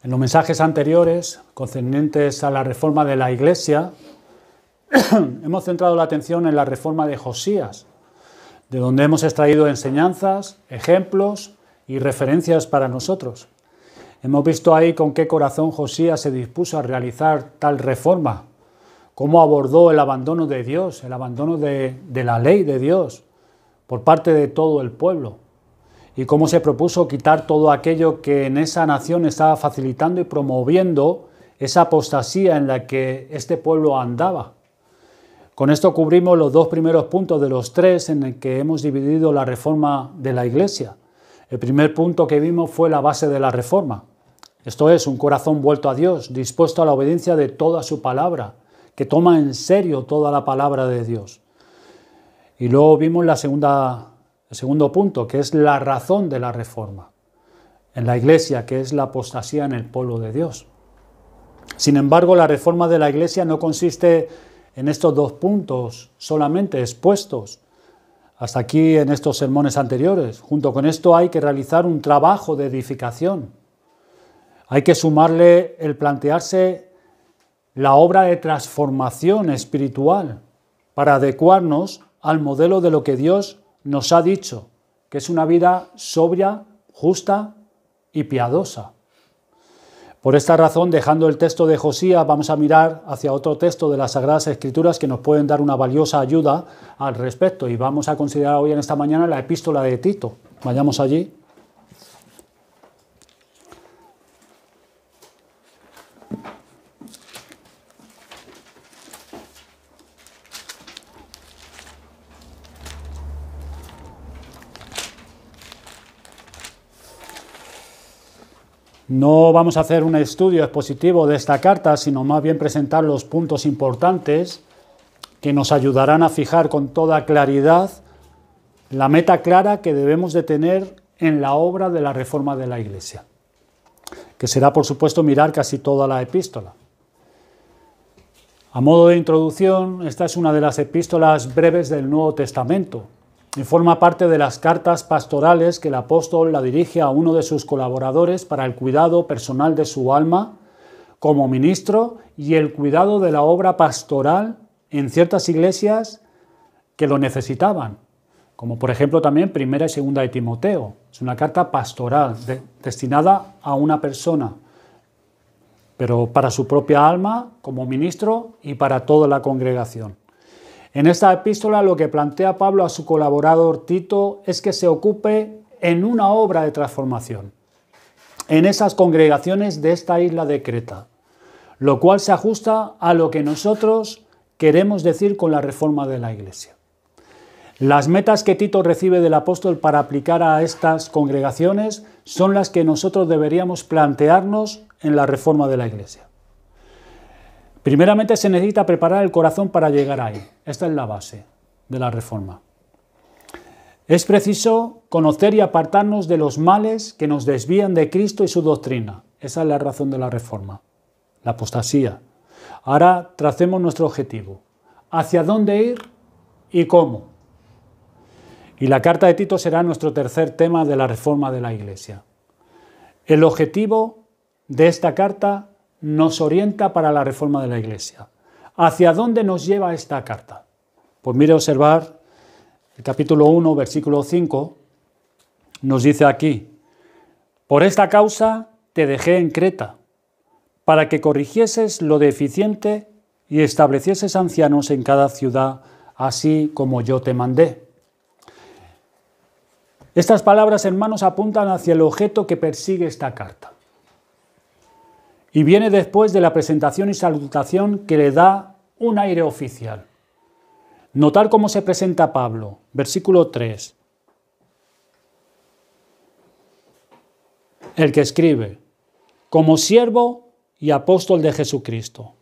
En los mensajes anteriores, concernientes a la reforma de la Iglesia, hemos centrado la atención en la reforma de Josías, de donde hemos extraído enseñanzas, ejemplos y referencias para nosotros. Hemos visto ahí con qué corazón Josías se dispuso a realizar tal reforma, cómo abordó el abandono de Dios, el abandono de la ley de Dios por parte de todo el pueblo, y cómo se propuso quitar todo aquello que en esa nación estaba facilitando y promoviendo esa apostasía en la que este pueblo andaba. Con esto cubrimos los dos primeros puntos de los tres en el que hemos dividido la reforma de la Iglesia. El primer punto que vimos fue la base de la reforma. Esto es, un corazón vuelto a Dios, dispuesto a la obediencia de toda su palabra, que toma en serio toda la palabra de Dios. Y luego vimos el segundo punto, que es la razón de la reforma en la Iglesia, que es la apostasía en el pueblo de Dios. Sin embargo, la reforma de la Iglesia no consiste en estos dos puntos solamente expuestos hasta aquí en estos sermones anteriores. Junto con esto hay que realizar un trabajo de edificación. Hay que sumarle el plantearse la obra de transformación espiritual para adecuarnos al modelo de lo que Dios nos ha dicho, que es una vida sobria, justa y piadosa. Por esta razón, dejando el texto de Josías, vamos a mirar hacia otro texto de las Sagradas Escrituras que nos pueden dar una valiosa ayuda al respecto. Y vamos a considerar hoy en esta mañana la epístola de Tito. Vayamos allí. No vamos a hacer un estudio expositivo de esta carta, sino más bien presentar los puntos importantes que nos ayudarán a fijar con toda claridad la meta clara que debemos de tener en la obra de la reforma de la Iglesia, que será, por supuesto, mirar casi toda la epístola. A modo de introducción, esta es una de las epístolas breves del Nuevo Testamento y forma parte de las cartas pastorales que el apóstol la dirige a uno de sus colaboradores para el cuidado personal de su alma como ministro y el cuidado de la obra pastoral en ciertas iglesias que lo necesitaban, como por ejemplo también Primera y Segunda de Timoteo. Es una carta pastoral destinada a una persona, pero para su propia alma como ministro y para toda la congregación. En esta epístola lo que plantea Pablo a su colaborador Tito es que se ocupe en una obra de transformación en esas congregaciones de esta isla de Creta, lo cual se ajusta a lo que nosotros queremos decir con la reforma de la Iglesia. Las metas que Tito recibe del apóstol para aplicar a estas congregaciones son las que nosotros deberíamos plantearnos en la reforma de la Iglesia. Primeramente se necesita preparar el corazón para llegar ahí. Esta es la base de la reforma. Es preciso conocer y apartarnos de los males que nos desvían de Cristo y su doctrina. Esa es la razón de la reforma, la apostasía. Ahora tracemos nuestro objetivo. ¿Hacia dónde ir y cómo? Y la carta de Tito será nuestro tercer tema de la reforma de la Iglesia. El objetivo de esta carta nos orienta para la reforma de la Iglesia. ¿Hacia dónde nos lleva esta carta? Pues mire, observar el capítulo 1, versículo 5, nos dice aquí: por esta causa te dejé en Creta, para que corrigieses lo deficiente y establecieses ancianos en cada ciudad, así como yo te mandé. Estas palabras, hermanos, apuntan hacia el objeto que persigue esta carta. Y viene después de la presentación y salutación que le da un aire oficial. Notar cómo se presenta Pablo. Versículo 3. El que escribe: como siervo y apóstol de Jesucristo.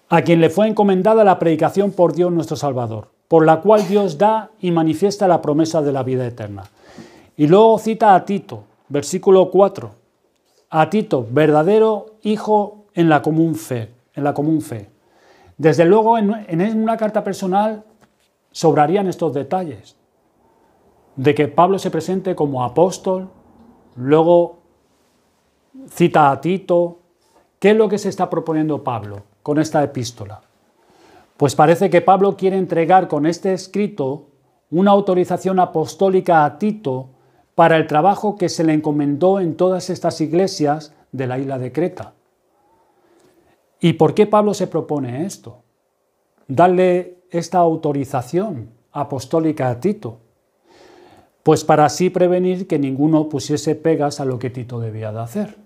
A quien le fue encomendada la predicación por Dios nuestro Salvador, por la cual Dios da y manifiesta la promesa de la vida eterna. Y luego cita a Tito, versículo 4, a Tito, verdadero hijo en la común fe. Desde luego, en una carta personal sobrarían estos detalles de que Pablo se presente como apóstol, luego cita a Tito. ¿Qué es lo que se está proponiendo Pablo con esta epístola? Pues parece que Pablo quiere entregar con este escrito una autorización apostólica a Tito para el trabajo que se le encomendó en todas estas iglesias de la isla de Creta. ¿Y por qué Pablo se propone esto? Darle esta autorización apostólica a Tito. Pues para así prevenir que ninguno pusiese pegas a lo que Tito debía de hacer.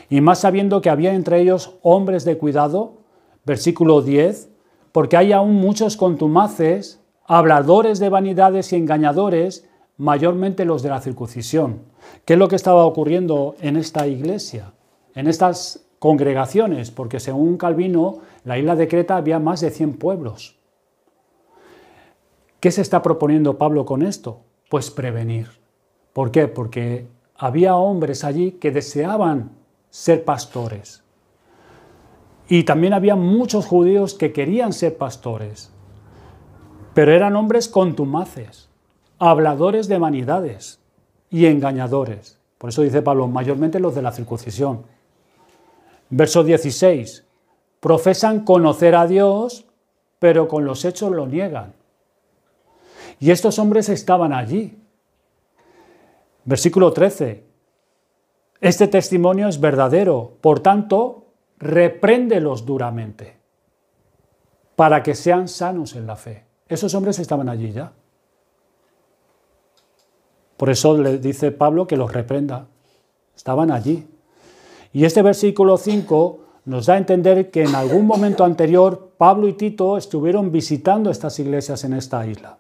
Y más sabiendo que había entre ellos hombres de cuidado, versículo 10, porque hay aún muchos contumaces, habladores de vanidades y engañadores, mayormente los de la circuncisión. ¿Qué es lo que estaba ocurriendo en esta iglesia, en estas congregaciones? Porque según Calvino, la isla de Creta había más de 100 pueblos. ¿Qué se está proponiendo Pablo con esto? Pues prevenir. ¿Por qué? Porque había hombres allí que deseaban ser pastores. Y también había muchos judíos que querían ser pastores, pero eran hombres contumaces, habladores de vanidades y engañadores. Por eso dice Pablo, mayormente los de la circuncisión. Verso 16, profesan conocer a Dios, pero con los hechos lo niegan. Y estos hombres estaban allí. Versículo 13, este testimonio es verdadero, por tanto, repréndelos duramente, para que sean sanos en la fe. Esos hombres estaban allí ya. Por eso le dice Pablo que los reprenda. Estaban allí. Y este versículo 5 nos da a entender que en algún momento anterior Pablo y Tito estuvieron visitando estas iglesias en esta isla.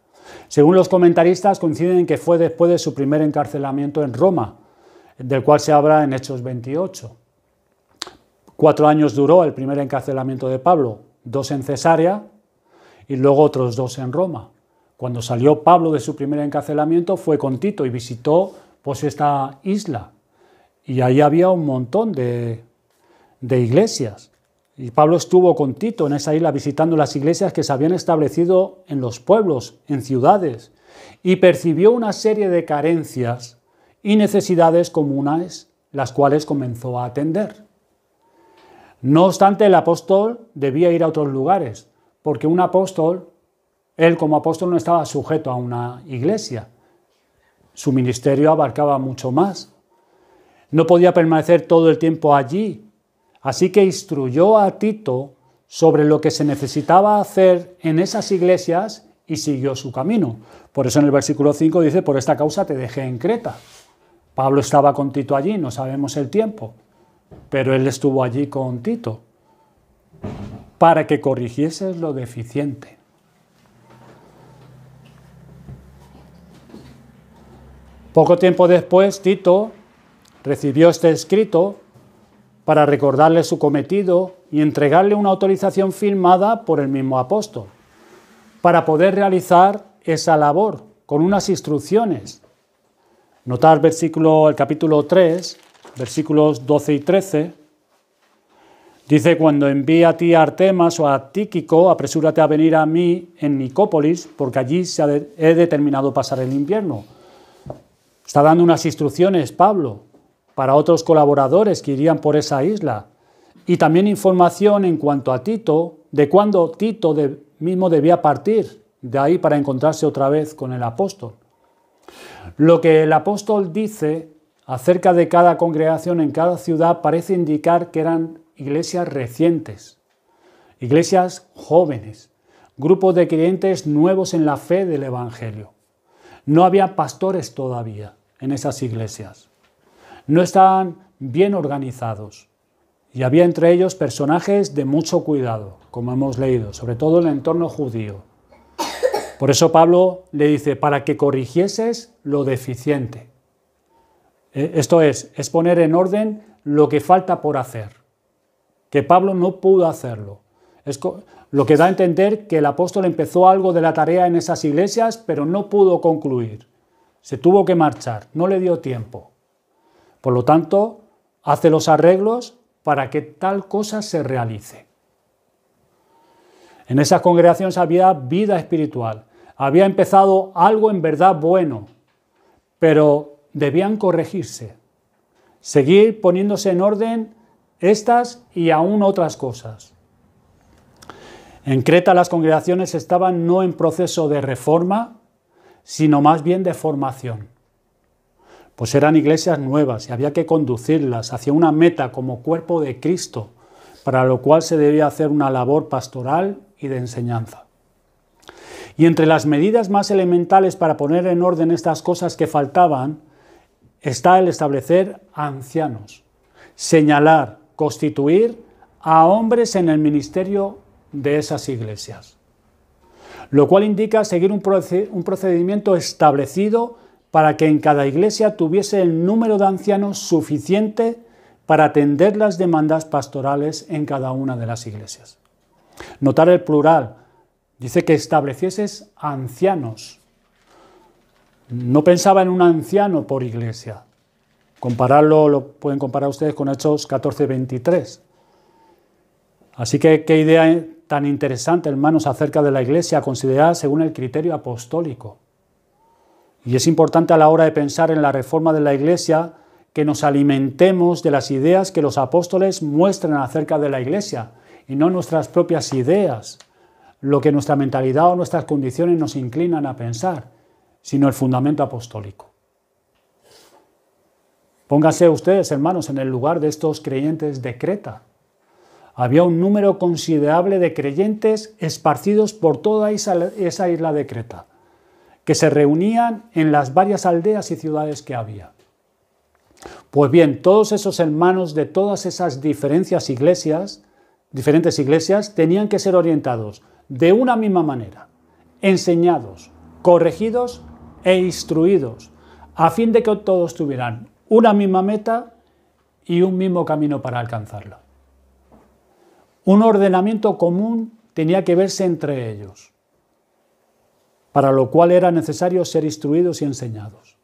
Según los comentaristas, coinciden en que fue después de su primer encarcelamiento en Roma, del cual se habla en Hechos 28. 4 años duró el primer encarcelamiento de Pablo, 2 en Cesarea y luego otros 2 en Roma. Cuando salió Pablo de su primer encarcelamiento fue con Tito y visitó pues esta isla. Y ahí había un montón de iglesias. Y Pablo estuvo con Tito en esa isla visitando las iglesias que se habían establecido en los pueblos, en ciudades, y percibió una serie de carencias y necesidades comunes, las cuales comenzó a atender. No obstante, el apóstol debía ir a otros lugares, porque un apóstol, él como apóstol no estaba sujeto a una iglesia. Su ministerio abarcaba mucho más. No podía permanecer todo el tiempo allí, así que instruyó a Tito sobre lo que se necesitaba hacer en esas iglesias y siguió su camino. Por eso en el versículo 5 dice, por esta causa te dejé en Creta. Pablo estaba con Tito allí, no sabemos el tiempo, pero él estuvo allí con Tito para que corrigieses lo deficiente. Poco tiempo después, Tito recibió este escrito para recordarle su cometido y entregarle una autorización firmada por el mismo apóstol para poder realizar esa labor con unas instrucciones. Notad el capítulo 3, versículos 12 y 13. Dice, cuando envíe a ti a Artemas o a Tíquico, apresúrate a venir a mí en Nicópolis, porque allí he determinado pasar el invierno. Está dando unas instrucciones Pablo para otros colaboradores que irían por esa isla. Y también información en cuanto a Tito, de cuándo Tito mismo debía partir de ahí para encontrarse otra vez con el apóstol. Lo que el apóstol dice acerca de cada congregación en cada ciudad parece indicar que eran iglesias recientes, iglesias jóvenes, grupos de creyentes nuevos en la fe del Evangelio. No había pastores todavía en esas iglesias. No estaban bien organizados y había entre ellos personajes de mucho cuidado, como hemos leído, sobre todo en el entorno judío. Por eso Pablo le dice, para que corrigieses lo deficiente. Esto es poner en orden lo que falta por hacer, que Pablo no pudo hacerlo. Es lo que da a entender que el apóstol empezó algo de la tarea en esas iglesias, pero no pudo concluir. Se tuvo que marchar, no le dio tiempo. Por lo tanto, hace los arreglos para que tal cosa se realice. En esas congregaciones había vida espiritual. Había empezado algo en verdad bueno, pero debían corregirse, seguir poniéndose en orden estas y aún otras cosas. En Creta las congregaciones estaban no en proceso de reforma, sino más bien de formación. Pues eran iglesias nuevas y había que conducirlas hacia una meta como cuerpo de Cristo, para lo cual se debía hacer una labor pastoral y de enseñanza. Y entre las medidas más elementales para poner en orden estas cosas que faltaban, está el establecer ancianos, señalar, constituir a hombres en el ministerio de esas iglesias, lo cual indica seguir un procedimiento establecido para que en cada iglesia tuviese el número de ancianos suficiente para atender las demandas pastorales en cada una de las iglesias. Notar el plural, dice que establecieses ancianos. No pensaba en un anciano por iglesia. Compararlo, lo pueden comparar ustedes con Hechos 14:23. Así que qué idea tan interesante, hermanos, acerca de la iglesia, considerada según el criterio apostólico. Y es importante a la hora de pensar en la reforma de la iglesia que nos alimentemos de las ideas que los apóstoles muestran acerca de la iglesia y no nuestras propias ideas, lo que nuestra mentalidad o nuestras condiciones nos inclinan a pensar, sino el fundamento apostólico. Pónganse ustedes, hermanos, en el lugar de estos creyentes de Creta. Había un número considerable de creyentes esparcidos por toda esa isla de Creta, que se reunían en las varias aldeas y ciudades que había. Pues bien, todos esos hermanos de todas esas diferentes iglesias tenían que ser orientados de una misma manera, enseñados, corregidos e instruidos, a fin de que todos tuvieran una misma meta y un mismo camino para alcanzarla. Un ordenamiento común tenía que verse entre ellos, para lo cual era necesario ser instruidos y enseñados.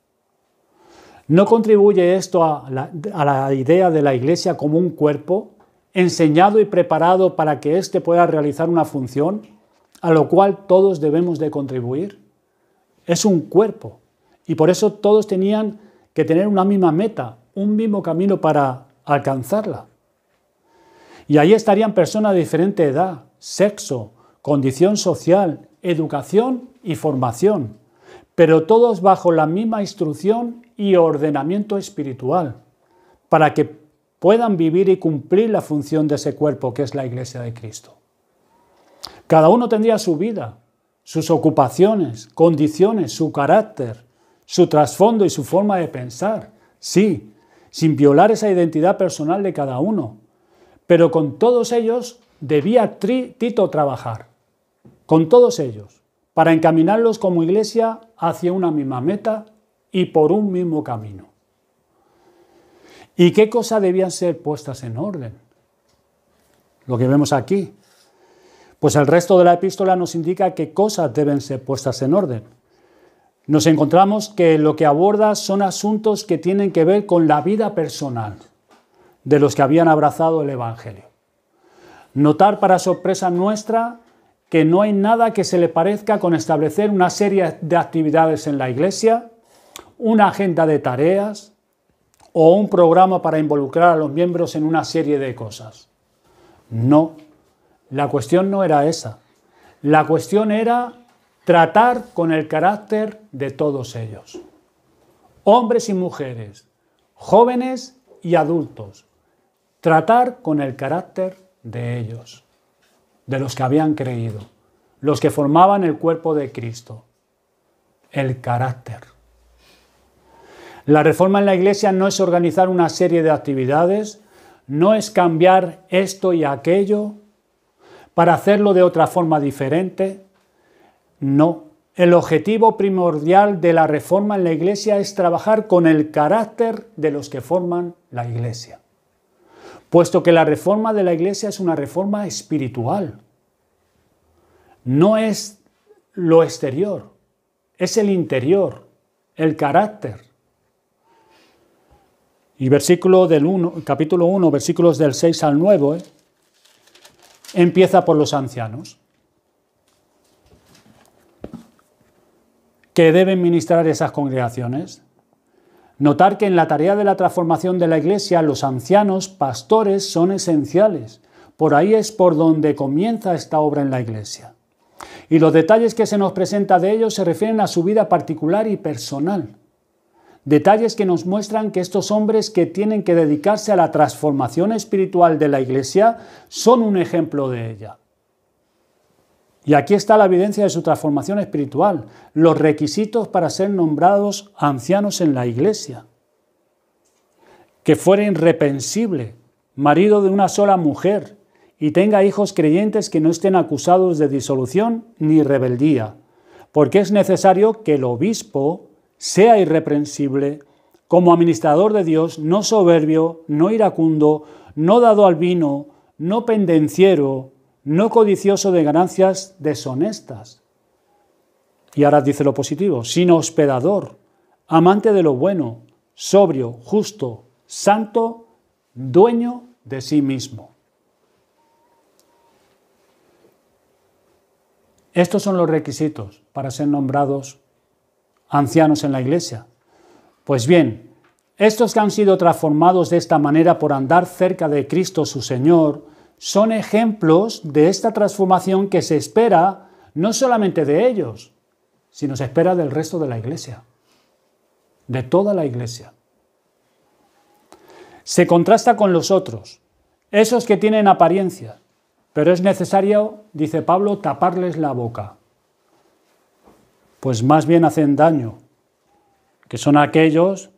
¿No contribuye esto a la idea de la iglesia como un cuerpo, enseñado y preparado para que éste pueda realizar una función, a lo cual todos debemos de contribuir? Es un cuerpo, y por eso todos tenían que tener una misma meta, un mismo camino para alcanzarla. Y ahí estarían personas de diferente edad, sexo, condición social, educación y formación, pero todos bajo la misma instrucción y ordenamiento espiritual, para que puedan vivir y cumplir la función de ese cuerpo que es la Iglesia de Cristo. Cada uno tendría su vida, sus ocupaciones, condiciones, su carácter, su trasfondo y su forma de pensar, sí, sin violar esa identidad personal de cada uno. Pero con todos ellos debía Tito trabajar, con todos ellos, para encaminarlos como iglesia hacia una misma meta y por un mismo camino. ¿Y qué cosas debían ser puestas en orden? Lo que vemos aquí. Pues el resto de la epístola nos indica qué cosas deben ser puestas en orden. Nos encontramos que lo que aborda son asuntos que tienen que ver con la vida personal de los que habían abrazado el Evangelio. Notar para sorpresa nuestra que no hay nada que se le parezca con establecer una serie de actividades en la iglesia, una agenda de tareas o un programa para involucrar a los miembros en una serie de cosas. No, la cuestión no era esa. La cuestión era tratar con el carácter de todos ellos. Hombres y mujeres, jóvenes y adultos. Tratar con el carácter de ellos, de los que habían creído, los que formaban el cuerpo de Cristo. El carácter. La reforma en la iglesia no es organizar una serie de actividades, no es cambiar esto y aquello para hacerlo de otra forma diferente. No, el objetivo primordial de la reforma en la iglesia es trabajar con el carácter de los que forman la iglesia, puesto que la reforma de la iglesia es una reforma espiritual. No es lo exterior, es el interior, el carácter. Y capítulo 1, versículos del 6 al 9, empieza por los ancianos. que deben ministrar esas congregaciones. Notar que en la tarea de la transformación de la Iglesia los ancianos, pastores, son esenciales. Por ahí es por donde comienza esta obra en la Iglesia. Y los detalles que se nos presenta de ellos se refieren a su vida particular y personal. Detalles que nos muestran que estos hombres que tienen que dedicarse a la transformación espiritual de la Iglesia son un ejemplo de ella. Y aquí está la evidencia de su transformación espiritual, los requisitos para ser nombrados ancianos en la Iglesia. Que fuera irreprensible, marido de una sola mujer, y tenga hijos creyentes que no estén acusados de disolución ni rebeldía, porque es necesario que el obispo sea irreprensible, como administrador de Dios, no soberbio, no iracundo, no dado al vino, no pendenciero, no codicioso de ganancias deshonestas. Y ahora dice lo positivo, sino hospedador, amante de lo bueno, sobrio, justo, santo, dueño de sí mismo. Estos son los requisitos para ser nombrados ancianos en la Iglesia. Pues bien, estos que han sido transformados de esta manera por andar cerca de Cristo su Señor, son ejemplos de esta transformación que se espera no solamente de ellos, sino se espera del resto de la Iglesia, de toda la Iglesia. Se contrasta con los otros, esos que tienen apariencia, pero es necesario, dice Pablo, taparles la boca, pues más bien hacen daño, que son aquellos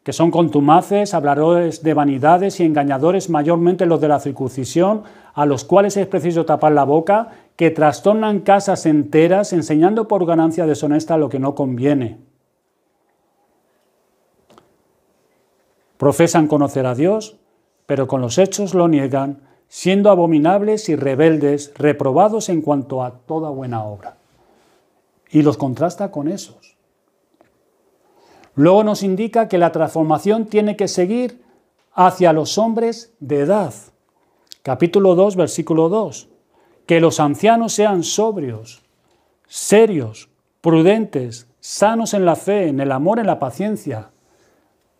que son contumaces, habladores de vanidades y engañadores, mayormente los de la circuncisión, a los cuales es preciso tapar la boca, que trastornan casas enteras, enseñando por ganancia deshonesta lo que no conviene. Profesan conocer a Dios, pero con los hechos lo niegan, siendo abominables y rebeldes, reprobados en cuanto a toda buena obra. Y los contrasta con esos. Luego nos indica que la transformación tiene que seguir hacia los hombres de edad. Capítulo 2, versículo 2. Que los ancianos sean sobrios, serios, prudentes, sanos en la fe, en el amor, en la paciencia.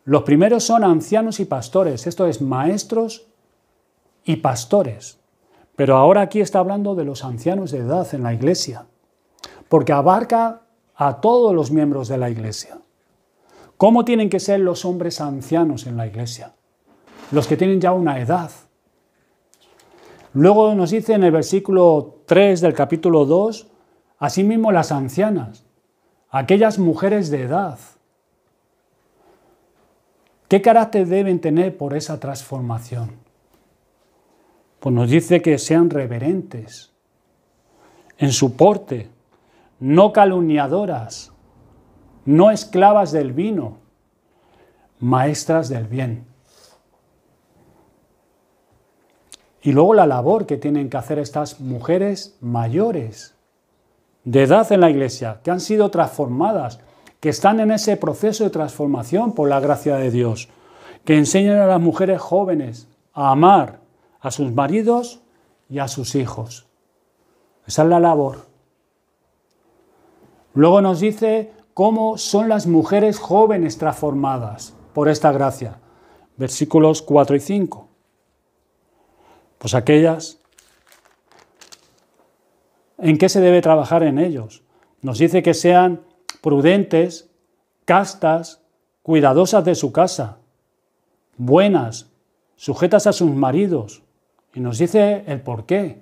Los primeros son ancianos y pastores, esto es, maestros y pastores. Pero ahora aquí está hablando de los ancianos de edad en la Iglesia, porque abarca a todos los miembros de la Iglesia. ¿Cómo tienen que ser los hombres ancianos en la Iglesia? Los que tienen ya una edad. Luego nos dice en el versículo 3 del capítulo 2, asimismo las ancianas, aquellas mujeres de edad. ¿Qué carácter deben tener por esa transformación? Pues nos dice que sean reverentes en su porte, no calumniadoras, no esclavas del vino, maestras del bien. Y luego la labor que tienen que hacer estas mujeres mayores, de edad en la Iglesia, que han sido transformadas, que están en ese proceso de transformación por la gracia de Dios, que enseñan a las mujeres jóvenes a amar a sus maridos y a sus hijos. Esa es la labor. Luego nos dice cómo son las mujeres jóvenes transformadas por esta gracia. Versículos 4 y 5. Pues aquellas, ¿en qué se debe trabajar en ellos? Nos dice que sean prudentes, castas, cuidadosas de su casa, buenas, sujetas a sus maridos. Y nos dice el porqué,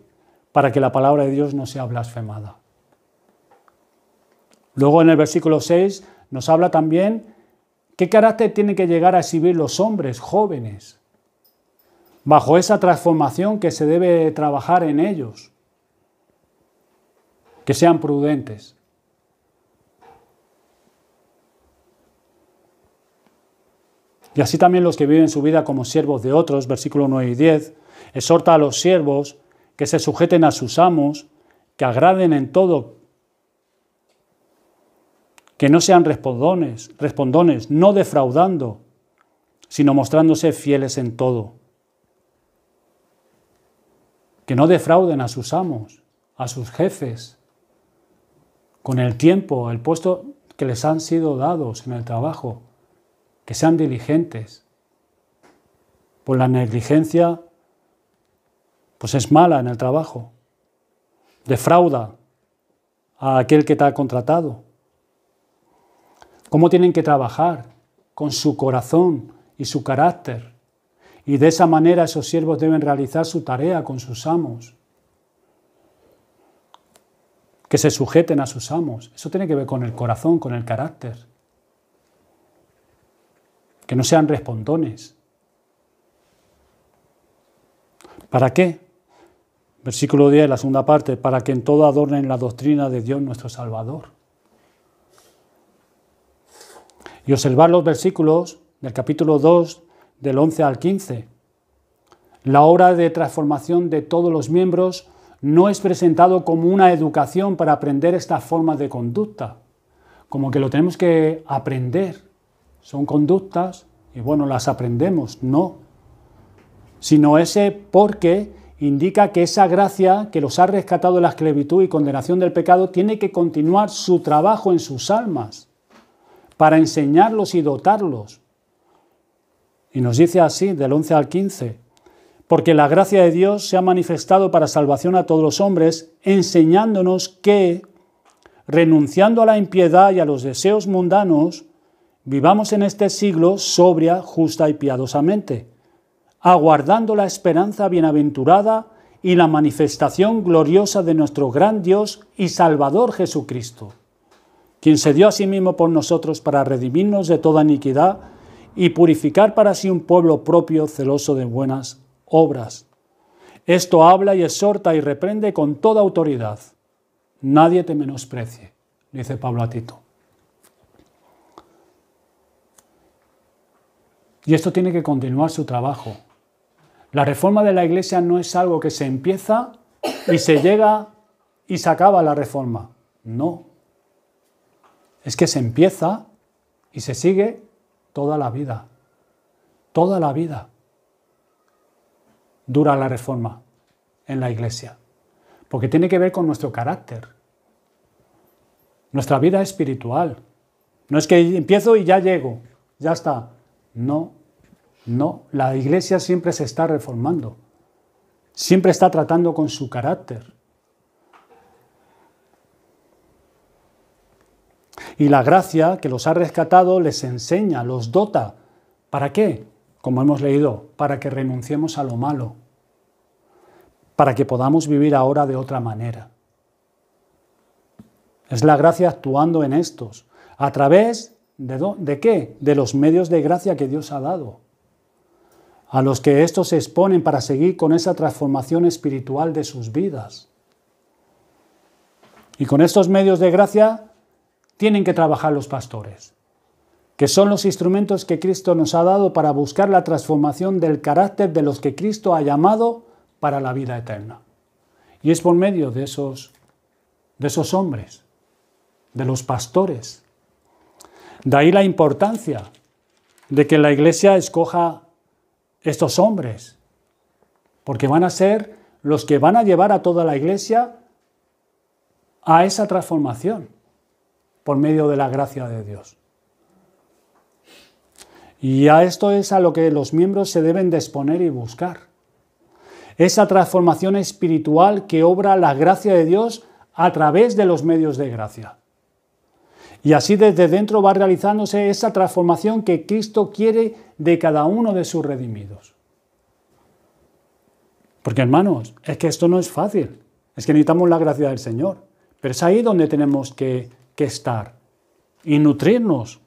para que la palabra de Dios no sea blasfemada. Luego en el versículo 6 nos habla también qué carácter tienen que llegar a exhibir los hombres jóvenes, bajo esa transformación que se debe trabajar en ellos, que sean prudentes. Y así también los que viven su vida como siervos de otros, versículos 9 y 10, exhorta a los siervos que se sujeten a sus amos, que agraden en todo, que no sean respondones, no defraudando, sino mostrándose fieles en todo. Que no defrauden a sus amos, a sus jefes. Con el tiempo, el puesto que les han sido dados en el trabajo, que sean diligentes. Pues la negligencia pues es mala en el trabajo. Defrauda a aquel que te ha contratado. ¿Cómo tienen que trabajar? Con su corazón y su carácter. Y de esa manera esos siervos deben realizar su tarea con sus amos. Que se sujeten a sus amos. Eso tiene que ver con el corazón, con el carácter. Que no sean respondones. ¿Para qué? Versículo 10, la segunda parte, para que en todo adornen la doctrina de Dios nuestro Salvador. Y observar los versículos del capítulo 2, del 11 al 15. La obra de transformación de todos los miembros no es presentado como una educación para aprender estas formas de conducta, como que lo tenemos que aprender. Son conductas y bueno, las aprendemos, no. Sino ese porque indica que esa gracia que los ha rescatado de la esclavitud y condenación del pecado tiene que continuar su trabajo en sus almas para enseñarlos y dotarlos. Y nos dice así, del 11 al 15, porque la gracia de Dios se ha manifestado para salvación a todos los hombres, enseñándonos que, renunciando a la impiedad y a los deseos mundanos, vivamos en este siglo sobria, justa y piadosamente, aguardando la esperanza bienaventurada y la manifestación gloriosa de nuestro gran Dios y Salvador Jesucristo, quien se dio a sí mismo por nosotros para redimirnos de toda iniquidad y purificar para sí un pueblo propio celoso de buenas obras. Esto habla y exhorta y reprende con toda autoridad. Nadie te menosprecie, dice Pablo a Tito. Y esto tiene que continuar su trabajo. La reforma de la Iglesia no es algo que se empieza y se llega y se acaba la reforma. No. Es que se empieza y se sigue toda la vida. Toda la vida dura la reforma en la Iglesia. Porque tiene que ver con nuestro carácter. Nuestra vida espiritual. No es que empiezo y ya llego. Ya está. No. No, la Iglesia siempre se está reformando, siempre está tratando con su carácter. Y la gracia que los ha rescatado les enseña, los dota. ¿Para qué? Como hemos leído, para que renunciemos a lo malo, para que podamos vivir ahora de otra manera. Es la gracia actuando en estos, a través ¿de qué? De los medios de gracia que Dios ha dado, a los que estos se exponen para seguir con esa transformación espiritual de sus vidas. Y con estos medios de gracia tienen que trabajar los pastores, que son los instrumentos que Cristo nos ha dado para buscar la transformación del carácter de los que Cristo ha llamado para la vida eterna. Y es por medio de esos hombres, de los pastores. De ahí la importancia de que la Iglesia escoja estos hombres, porque van a ser los que van a llevar a toda la Iglesia a esa transformación por medio de la gracia de Dios. Y a esto es a lo que los miembros se deben de exponer y buscar. Esa transformación espiritual que obra la gracia de Dios a través de los medios de gracia. Y así desde dentro va realizándose esa transformación que Cristo quiere de cada uno de sus redimidos. Porque hermanos, es que esto no es fácil. Es que necesitamos la gracia del Señor. Pero es ahí donde tenemos que estar y nutrirnos.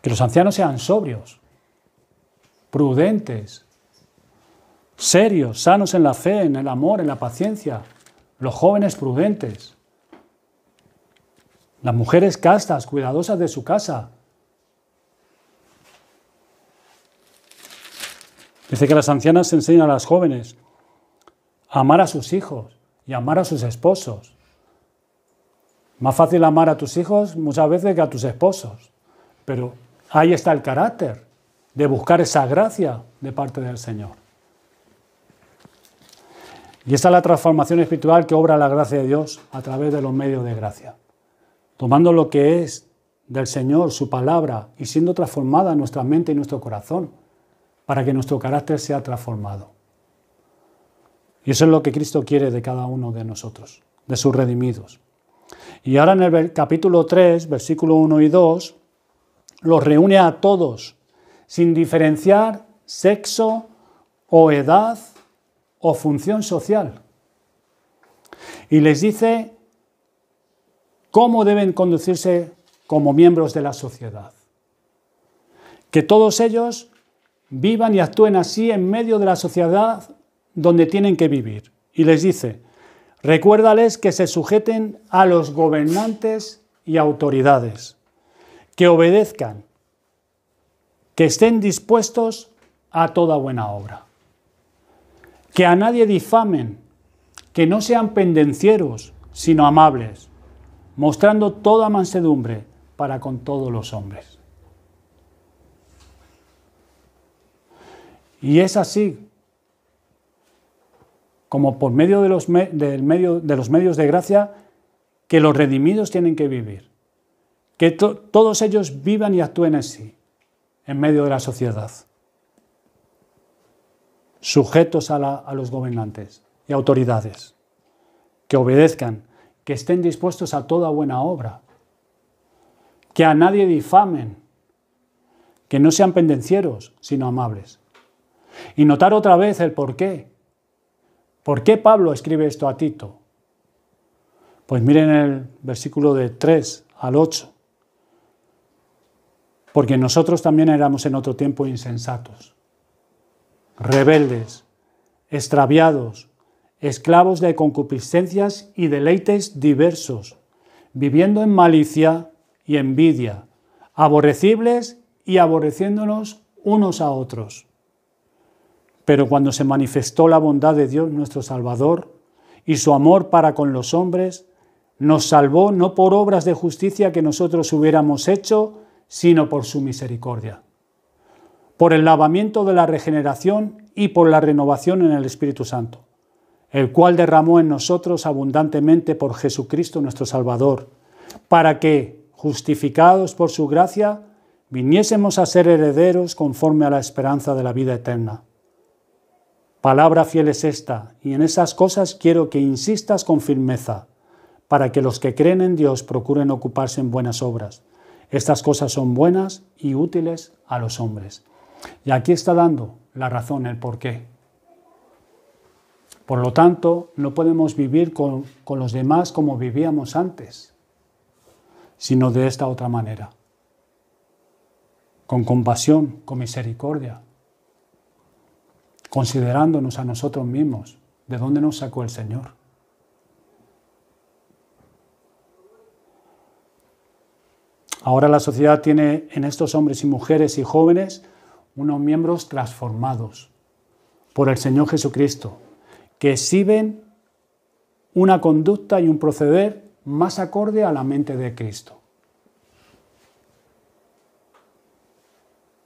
Que los ancianos sean sobrios, prudentes, serios, sanos en la fe, en el amor, en la paciencia. Los jóvenes prudentes, las mujeres castas, cuidadosas de su casa. Dice que las ancianas enseñan a las jóvenes a amar a sus hijos y a amar a sus esposos. Más fácil amar a tus hijos muchas veces que a tus esposos, pero ahí está el carácter de buscar esa gracia de parte del Señor. Y esta es la transformación espiritual que obra la gracia de Dios a través de los medios de gracia. Tomando lo que es del Señor, su palabra, y siendo transformada nuestra mente y nuestro corazón, para que nuestro carácter sea transformado. Y eso es lo que Cristo quiere de cada uno de nosotros, de sus redimidos. Y ahora en el capítulo 3, versículo 1 y 2, los reúne a todos, sin diferenciar sexo o edad o función social. Y les dice cómo deben conducirse como miembros de la sociedad. Que todos ellos vivan y actúen así en medio de la sociedad donde tienen que vivir. Y les dice, recuérdales que se sujeten a los gobernantes y autoridades, que obedezcan, que estén dispuestos a toda buena obra, que a nadie difamen, que no sean pendencieros, sino amables, mostrando toda mansedumbre para con todos los hombres. Y es así como por medio de los medios de gracia que los redimidos tienen que vivir. Que todos ellos vivan y actúen así, en medio de la sociedad. Sujetos a los gobernantes y autoridades. Que obedezcan, que estén dispuestos a toda buena obra. Que a nadie difamen. Que no sean pendencieros, sino amables. Y notar otra vez el por qué. ¿Por qué Pablo escribe esto a Tito? Pues miren el versículo de 3 al 8. Porque nosotros también éramos en otro tiempo insensatos, rebeldes, extraviados, esclavos de concupiscencias y deleites diversos, viviendo en malicia y envidia, aborrecibles y aborreciéndonos unos a otros. Pero cuando se manifestó la bondad de Dios nuestro Salvador y su amor para con los hombres, nos salvó no por obras de justicia que nosotros hubiéramos hecho, sino por su misericordia, por el lavamiento de la regeneración y por la renovación en el Espíritu Santo, el cual derramó en nosotros abundantemente por Jesucristo nuestro Salvador, para que, justificados por su gracia, viniésemos a ser herederos conforme a la esperanza de la vida eterna. Palabra fiel es esta, y en esas cosas quiero que insistas con firmeza, para que los que creen en Dios procuren ocuparse en buenas obras. Estas cosas son buenas y útiles a los hombres. Y aquí está dando la razón, el por qué. Por lo tanto, no podemos vivir con los demás como vivíamos antes, sino de esta otra manera. Con compasión, con misericordia, considerándonos a nosotros mismos, de dónde nos sacó el Señor. Ahora la sociedad tiene en estos hombres y mujeres y jóvenes unos miembros transformados por el Señor Jesucristo, que exhiben una conducta y un proceder más acorde a la mente de Cristo.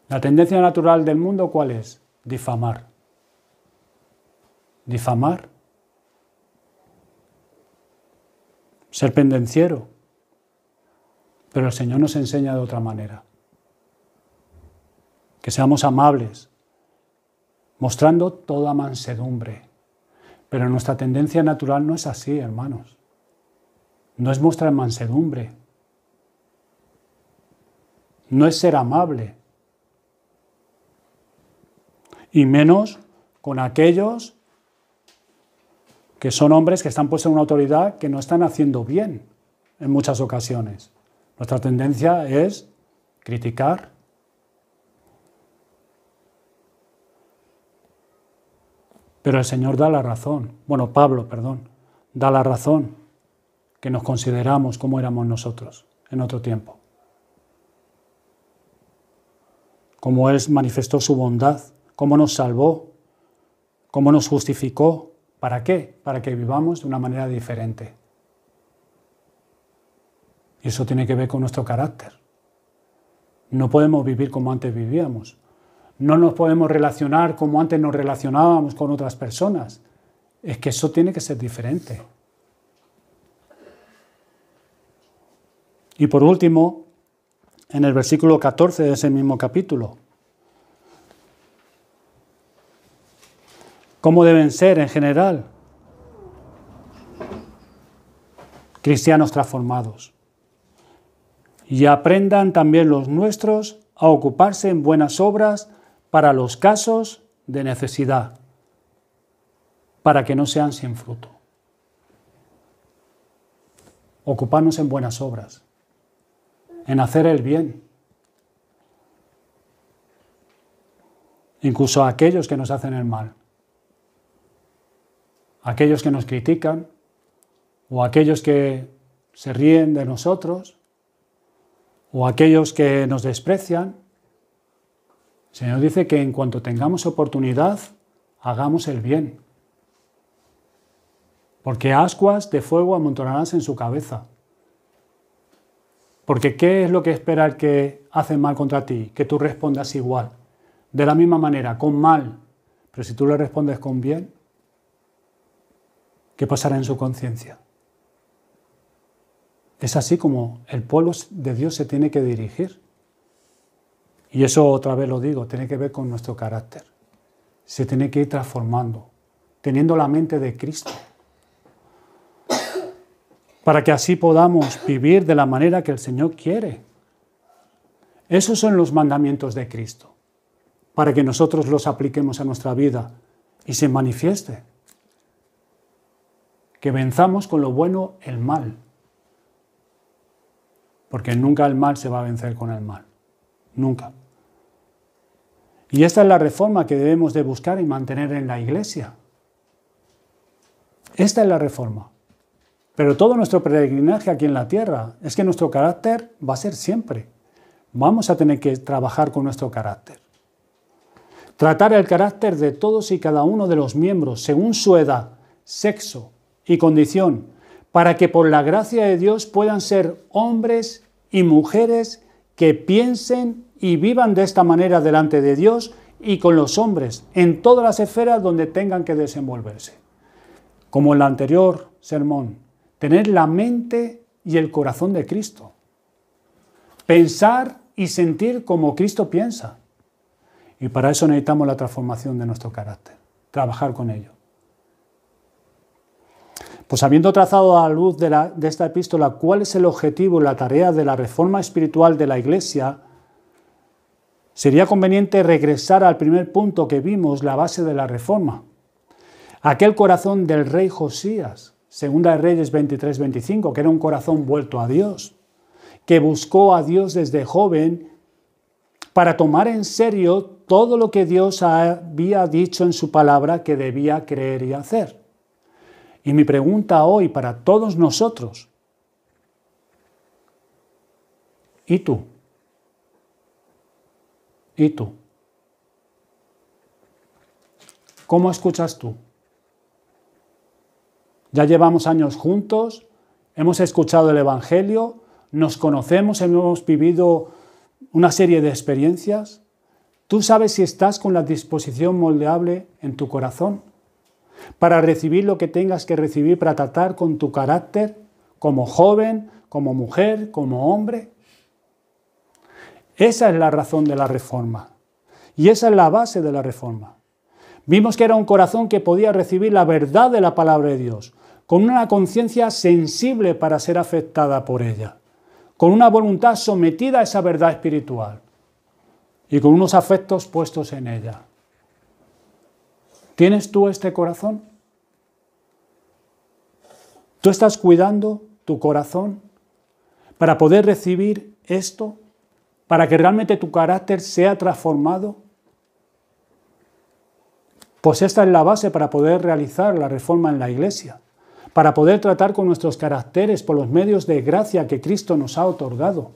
La tendencia natural del mundo, ¿cuál es? Difamar. Difamar. Ser pendenciero. Pero el Señor nos enseña de otra manera. Que seamos amables, mostrando toda mansedumbre. Pero nuestra tendencia natural no es así, hermanos. No es mostrar mansedumbre. No es ser amable. Y menos con aquellos que son hombres que están puestos en una autoridad que no están haciendo bien en muchas ocasiones. Nuestra tendencia es criticar. Pero el Señor da la razón. Bueno, Pablo, perdón, da la razón que nos consideramos como éramos nosotros en otro tiempo. Cómo Él manifestó su bondad, cómo nos salvó, cómo nos justificó. ¿Para qué? Para que vivamos de una manera diferente. Y eso tiene que ver con nuestro carácter. No podemos vivir como antes vivíamos. No nos podemos relacionar como antes nos relacionábamos con otras personas. es que eso tiene que ser diferente. Y por último, en el versículo 14 de ese mismo capítulo, ¿cómo deben ser en general cristianos transformados? Y aprendan también los nuestros a ocuparse en buenas obras para los casos de necesidad, para que no sean sin fruto. Ocuparnos en buenas obras, en hacer el bien, incluso a aquellos que nos hacen el mal, a aquellos que nos critican o a aquellos que se ríen de nosotros o a aquellos que nos desprecian. El Señor dice que en cuanto tengamos oportunidad, hagamos el bien, porque ascuas de fuego amontonarás en su cabeza. Porque ¿qué es lo que espera el que hace mal contra ti? Que tú respondas igual, de la misma manera, con mal. Pero si tú le respondes con bien, ¿qué pasará en su conciencia? Es así como el pueblo de Dios se tiene que dirigir. Y eso otra vez lo digo, tiene que ver con nuestro carácter. Se tiene que ir transformando, teniendo la mente de Cristo, para que así podamos vivir de la manera que el Señor quiere. Esos son los mandamientos de Cristo, para que nosotros los apliquemos a nuestra vida y se manifieste. Que venzamos con lo bueno el mal, porque nunca el mal se va a vencer con el mal, nunca. Y esta es la reforma que debemos de buscar y mantener en la Iglesia. Esta es la reforma. Pero todo nuestro peregrinaje aquí en la tierra es que nuestro carácter va a ser siempre. Vamos a tener que trabajar con nuestro carácter. Tratar el carácter de todos y cada uno de los miembros según su edad, sexo y condición, para que por la gracia de Dios puedan ser hombres y mujeres que piensen y vivan de esta manera delante de Dios y con los hombres en todas las esferas donde tengan que desenvolverse. Como en el anterior sermón, tener la mente y el corazón de Cristo. Pensar y sentir como Cristo piensa. Y para eso necesitamos la transformación de nuestro carácter, trabajar con ello. Pues habiendo trazado a la luz de esta epístola cuál es el objetivo y la tarea de la reforma espiritual de la Iglesia, sería conveniente regresar al primer punto que vimos, la base de la reforma. Aquel corazón del rey Josías, Segunda de Reyes 23-25, que era un corazón vuelto a Dios, que buscó a Dios desde joven para tomar en serio todo lo que Dios había dicho en su palabra que debía creer y hacer. Y mi pregunta hoy para todos nosotros, ¿y tú? ¿Y tú? ¿Cómo escuchas tú? Ya llevamos años juntos, hemos escuchado el Evangelio, nos conocemos, hemos vivido una serie de experiencias. ¿Tú sabes si estás con la disposición moldeable en tu corazón para recibir lo que tengas que recibir, para tratar con tu carácter como joven, como mujer, como hombre? Esa es la razón de la reforma y esa es la base de la reforma. Vimos que era un corazón que podía recibir la verdad de la palabra de Dios, con una conciencia sensible para ser afectada por ella, con una voluntad sometida a esa verdad espiritual y con unos afectos puestos en ella. ¿Tienes tú este corazón? ¿Tú estás cuidando tu corazón para poder recibir esto? ¿Para que realmente tu carácter sea transformado? Pues esta es la base para poder realizar la reforma en la Iglesia, para poder tratar con nuestros caracteres por los medios de gracia que Cristo nos ha otorgado.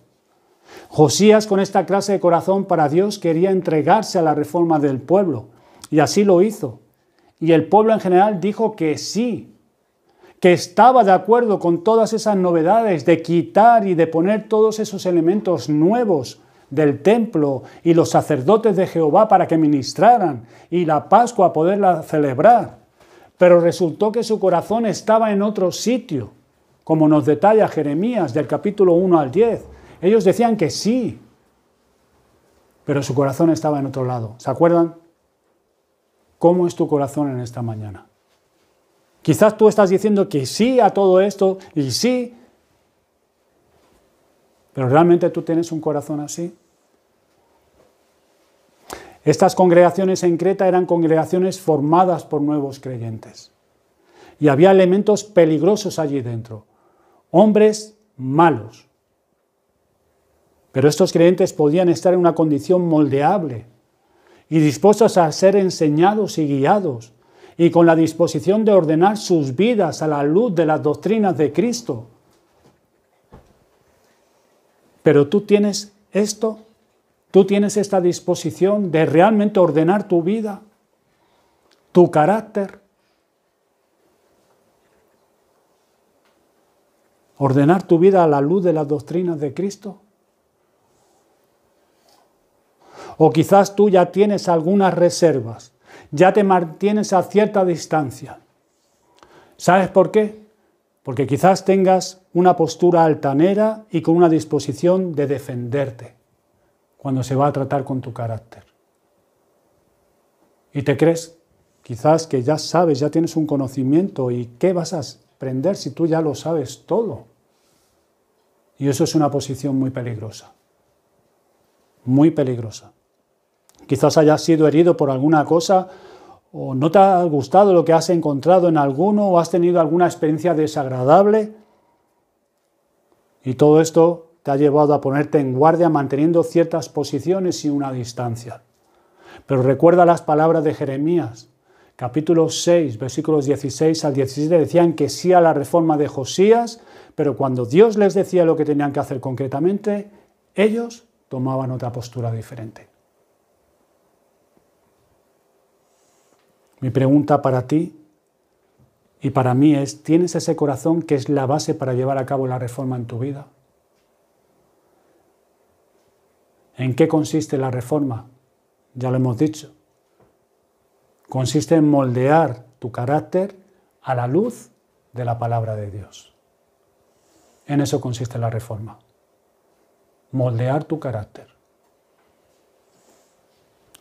Josías, con esta clase de corazón para Dios, quería entregarse a la reforma del pueblo, y así lo hizo. Y el pueblo en general dijo que sí, que estaba de acuerdo con todas esas novedades de quitar y de poner todos esos elementos nuevos del templo y los sacerdotes de Jehová para que ministraran y la Pascua poderla celebrar. pero resultó que su corazón estaba en otro sitio, como nos detalla Jeremías del capítulo 1 al 10. Ellos decían que sí, pero su corazón estaba en otro lado. ¿Se acuerdan? ¿Cómo es tu corazón en esta mañana? Quizás tú estás diciendo que sí a todo esto y sí, pero ¿realmente tú tienes un corazón así? Estas congregaciones en Creta eran congregaciones formadas por nuevos creyentes. Y había elementos peligrosos allí dentro. Hombres malos. Pero estos creyentes podían estar en una condición moldeable y dispuestos a ser enseñados y guiados y con la disposición de ordenar sus vidas a la luz de las doctrinas de Cristo. Pero tú tienes esto, tú tienes esta disposición de realmente ordenar tu vida, tu carácter. Ordenar tu vida a la luz de las doctrinas de Cristo. O quizás tú ya tienes algunas reservas, ya te mantienes a cierta distancia. ¿Sabes por qué? Porque quizás tengas una postura altanera y con una disposición de defenderte cuando se va a tratar con tu carácter. Y te crees quizás que ya sabes, ya tienes un conocimiento y ¿qué vas a aprender si tú ya lo sabes todo? Y eso es una posición muy peligrosa. Muy peligrosa. Quizás hayas sido herido por alguna cosa o no te ha gustado lo que has encontrado en alguno o has tenido alguna experiencia desagradable y todo esto te ha llevado a ponerte en guardia manteniendo ciertas posiciones y una distancia. Pero recuerda las palabras de Jeremías, capítulo 6, versículos 16 al 17, decían que sí a la reforma de Josías, pero cuando Dios les decía lo que tenían que hacer concretamente, ellos tomaban otra postura diferente. Mi pregunta para ti y para mí es, ¿tienes ese corazón que es la base para llevar a cabo la reforma en tu vida? ¿En qué consiste la reforma? Ya lo hemos dicho. Consiste en moldear tu carácter a la luz de la palabra de Dios. En eso consiste la reforma. Moldear tu carácter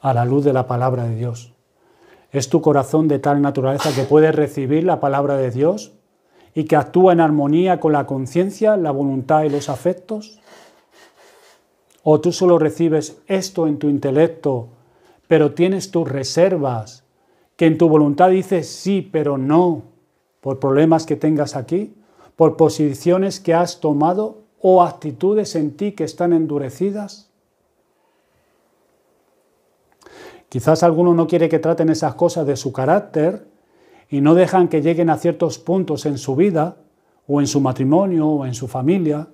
a la luz de la palabra de Dios. ¿Es tu corazón de tal naturaleza que puede recibir la palabra de Dios y que actúa en armonía con la conciencia, la voluntad y los afectos? ¿O tú solo recibes esto en tu intelecto, pero tienes tus reservas, que en tu voluntad dices sí, pero no, por problemas que tengas aquí, por posiciones que has tomado o actitudes en ti que están endurecidas? Quizás alguno no quiere que traten esas cosas de su carácter y no dejan que lleguen a ciertos puntos en su vida, o en su matrimonio, o en su familia.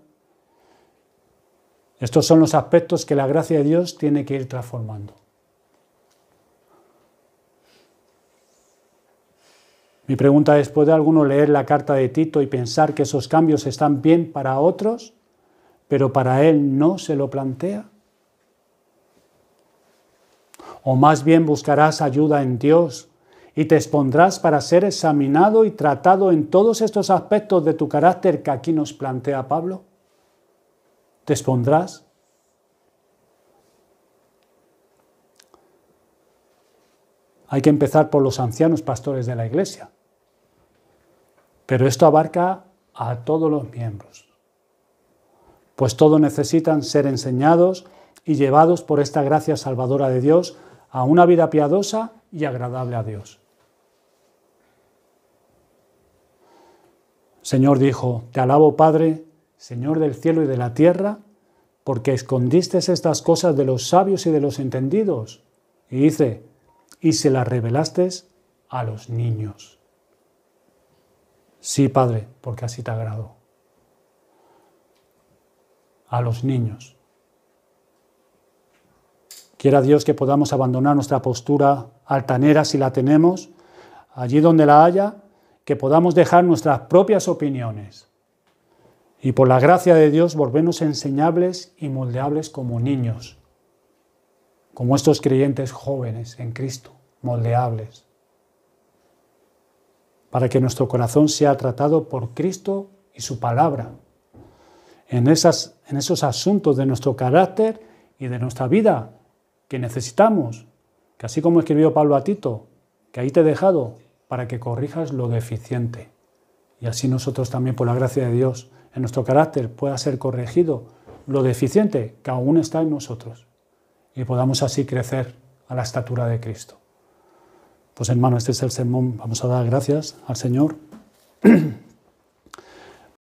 Estos son los aspectos que la gracia de Dios tiene que ir transformando. Mi pregunta es, ¿puede alguno leer la carta de Tito y pensar que esos cambios están bien para otros, pero para él no se lo plantea? O más bien buscarás ayuda en Dios y te expondrás para ser examinado y tratado en todos estos aspectos de tu carácter que aquí nos plantea Pablo. ¿Te expondrás? Hay que empezar por los ancianos pastores de la Iglesia. Pero esto abarca a todos los miembros. Pues todos necesitan ser enseñados y llevados por esta gracia salvadora de Dios a una vida piadosa y agradable a Dios. El Señor dijo, te alabo Padre, Señor del cielo y de la tierra, porque escondiste estas cosas de los sabios y de los entendidos. Y dice, y se las revelaste a los niños. Sí, Padre, porque así te agradó. A los niños. Quiera Dios que podamos abandonar nuestra postura altanera si la tenemos, allí donde la haya, que podamos dejar nuestras propias opiniones y por la gracia de Dios volvernos enseñables y moldeables como niños, como estos creyentes jóvenes en Cristo, moldeables. para que nuestro corazón sea tratado por Cristo y su palabra, en esos asuntos de nuestro carácter y de nuestra vida que necesitamos, que así como escribió Pablo a Tito, que ahí te he dejado para que corrijas lo deficiente. Y así nosotros también, por la gracia de Dios, en nuestro carácter pueda ser corregido lo deficiente que aún está en nosotros y podamos así crecer a la estatura de Cristo. Pues hermano, este es el sermón. Vamos a dar gracias al Señor